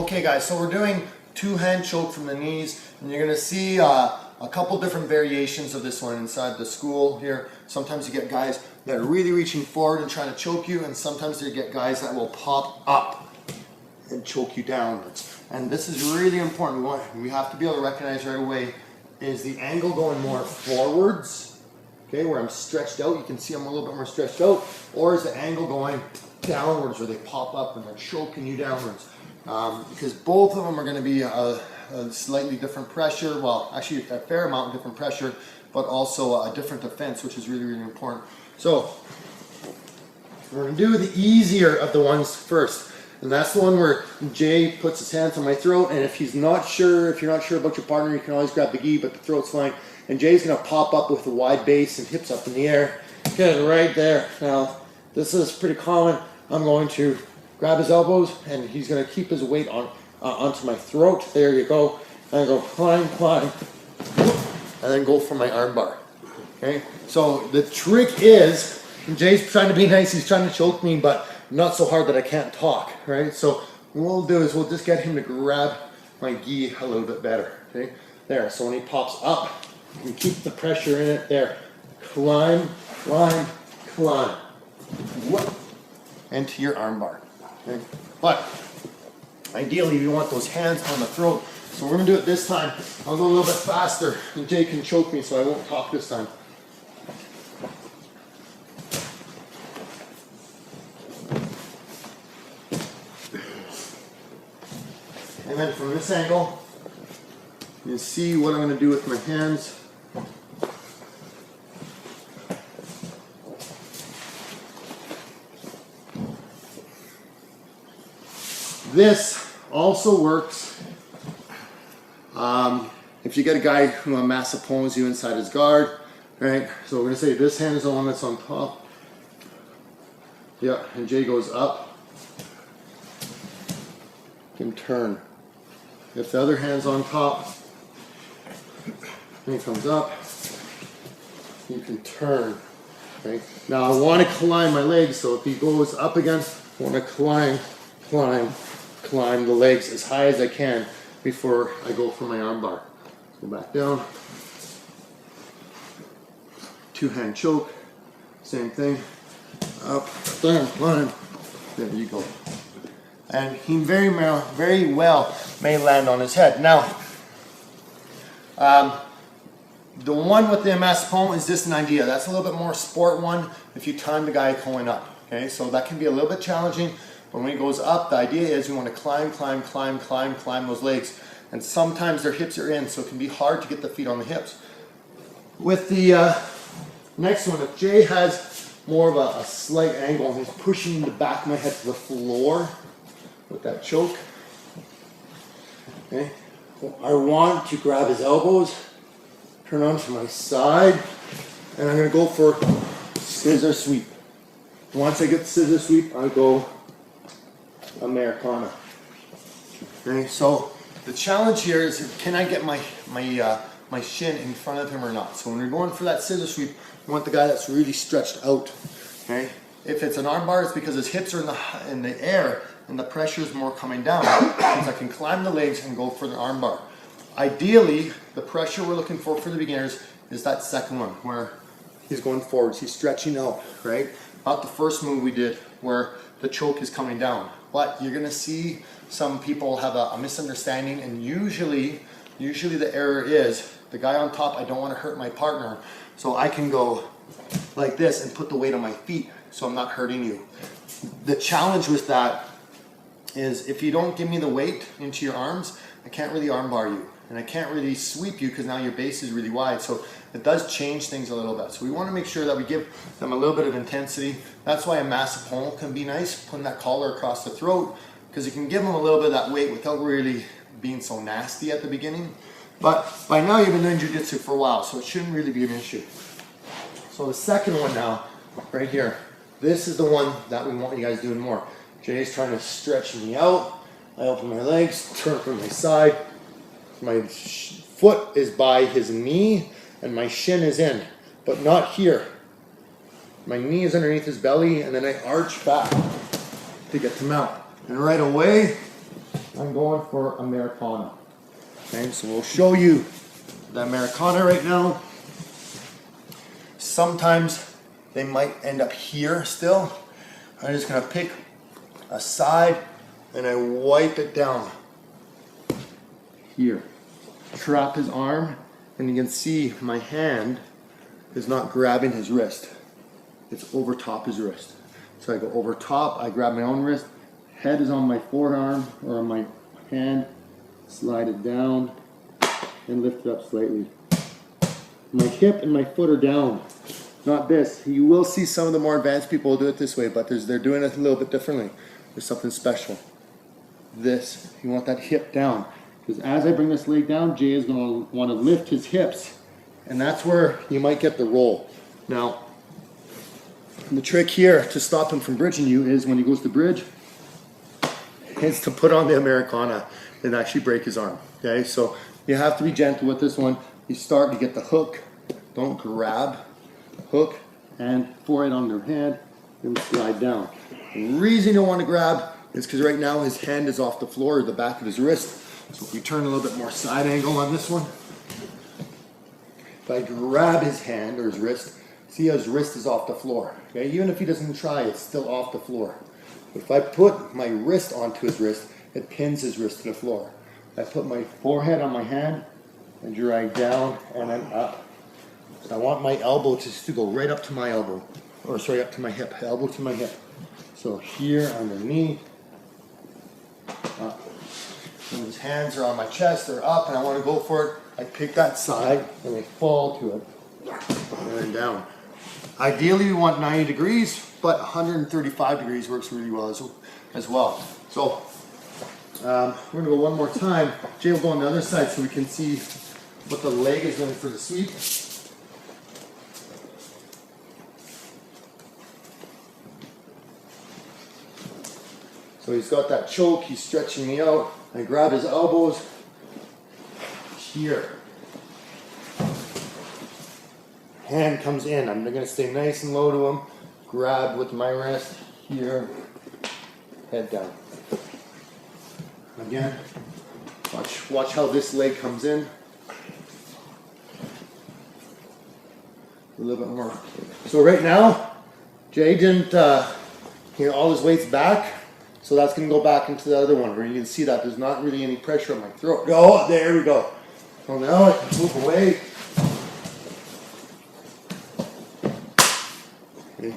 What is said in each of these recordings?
Okay guys, so we're doing two-hand choke from the knees, and you're going to see a couple different variations of this one inside the school here. Sometimes you get guys that are really reaching forward and trying to choke you, and sometimes you get guys that will pop up and choke you downwards. And this is really important. We have to be able to recognize right away, is the angle going more forwards, okay, where I'm stretched out, you can see I'm a little bit more stretched out, or is the angle going downwards where they pop up and they're choking you downwards? Because both of them are going to be a slightly different pressure, well actually a fair amount of different pressure, but also a different defense, which is really, really important. So we're going to do the easier of the ones first, and that's the one where Jay puts his hands on my throat, and if you're not sure about your partner, you can always grab the gi, but the throat's fine. And Jay's going to pop up with a wide base and hips up in the air. Get it right there. Now this is pretty common. I'm going to grab his elbows, and he's going to keep his weight onto my throat. There you go. And I go climb, climb, and then go for my arm bar. Okay. So the trick is, Jay's trying to be nice. He's trying to choke me, but not so hard that I can't talk. Right. So what we'll do is we'll just get him to grab my gi a little bit better. Okay. There. So when he pops up, you can keep the pressure in it. There. Climb, climb, climb. What? Into your arm bar. Okay. But ideally you want those hands on the throat. So we're going to do it this time. I'll go a little bit faster, and Jay can choke me, so I won't talk this time. And then from this angle, you can see what I'm going to do with my hands. This also works if you get a guy who mass opposes you inside his guard, right? So we're going to say this hand is the one that's on top. Yeah, and Jay goes up. You can turn. If the other hand's on top, and he comes up, you can turn. Okay? Now I want to climb my legs, so if he goes up again, I want to climb the legs as high as I can before I go for my arm bar. Go back down. Two-hand choke. Same thing. Up, down, climb. There you go. And he very well may land on his head. Now, the one with the emassipon is just an idea. That's a little bit more sport one if you time the guy going up. Okay, so that can be a little bit challenging. When he goes up, the idea is you want to climb those legs. And sometimes their hips are in, so it can be hard to get the feet on the hips. With the next one, if Jay has more of a slight angle and he's pushing the back of my head to the floor with that choke, okay, I want to grab his elbows, turn onto my side, and I'm going to go for scissor sweep. Once I get the scissor sweep, I go Americana. Okay, so the challenge here is, can I get my shin in front of him or not? So when you're going for that scissor sweep, you want the guy that's really stretched out. Okay, if it's an arm bar, it's because his hips are in the air and the pressure is more coming down. Means I can climb the legs and go for the arm bar. Ideally, the pressure we're looking for the beginners is that second one where he's going forwards, he's stretching out, right? Not the first move we did where the choke is coming down. But you're going to see some people have a misunderstanding, and usually the error is the guy on top, I don't want to hurt my partner, so I can go like this and put the weight on my feet so I'm not hurting you. The challenge with that is if you don't give me the weight into your arms, I can't really arm bar you, and I can't really sweep you because now your base is really wide, so it does change things a little bit. So we want to make sure that we give them a little bit of intensity. That's why a emassipon can be nice, putting that collar across the throat, because you can give them a little bit of that weight without really being so nasty at the beginning. But by now you've been doing jiu-jitsu for a while, so it shouldn't really be an issue. So the second one now, right here, this is the one that we want you guys doing more. Jay's trying to stretch me out. I open my legs, turn from my side. My foot is by his knee, and my shin is in, but not here. My knee is underneath his belly, and then I arch back to get to mount. And right away, I'm going for Americana. Okay, so we'll show you the Americana right now. Sometimes they might end up here still. I'm just gonna pick a side and I wipe it down here. Trap his arm, and you can see my hand is not grabbing his wrist. It's over top his wrist. So I go over top, I grab my own wrist, head is on my forearm or on my hand, slide it down and lift it up slightly. My hip and my foot are down, not this. You will see some of the more advanced people do it this way, but they're doing it a little bit differently. There's something special. This, you want that hip down. Because as I bring this leg down, Jay is going to want to lift his hips. And that's where you might get the roll. Now, the trick here to stop him from bridging you is when he goes to bridge, is to put on the Americana and actually break his arm. Okay, so you have to be gentle with this one. You start to get the hook. Don't grab. Hook and forehead on their hand and slide down. The reason you don't want to grab is because right now his hand is off the floor, or the back of his wrist. So if we turn a little bit more side angle on this one, if I grab his hand or his wrist, see how his wrist is off the floor. Okay, even if he doesn't try, it's still off the floor. But if I put my wrist onto his wrist, it pins his wrist to the floor. I put my forehead on my hand and drag down and then up. So I want my elbow to go right up to my elbow, or sorry, up to my hip, elbow to my hip. So here underneath, up. When his hands are on my chest, they're up, and I want to go for it. I pick that side and I fall to it, and then down. Ideally, we want 90 degrees, but 135 degrees works really well as well. So we're going to go one more time. Jay will go on the other side so we can see what the leg is doing for the sweep. So he's got that choke, he's stretching me out. I grab his elbows here. Hand comes in. I'm going to stay nice and low to him. Grab with my wrist here. Head down. Again. Watch how this leg comes in. A little bit more. So right now, Jay didn't, all his weight's back. So that's going to go back into the other one where you can see that there's not really any pressure on my throat. Oh, there we go. So now I can move away. Okay.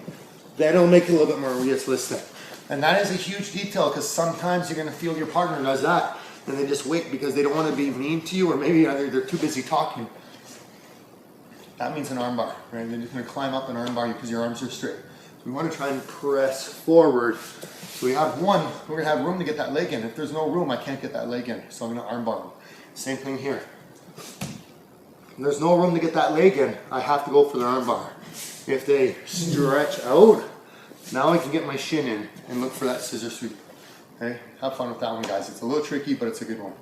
That'll make it a little bit more realistic. And that is a huge detail because sometimes you're going to feel your partner does that and they just wait because they don't want to be mean to you, or maybe they're too busy talking. That means an arm bar, right? They're just going to climb up an arm bar because your arms are straight. We want to try and press forward. So we have one, we're going to have room to get that leg in. If there's no room, I can't get that leg in. So I'm going to arm bar them. Same thing here. If there's no room to get that leg in, I have to go for the arm bar. If they stretch out, now I can get my shin in and look for that scissor sweep. Okay? Have fun with that one, guys. It's a little tricky, but it's a good one.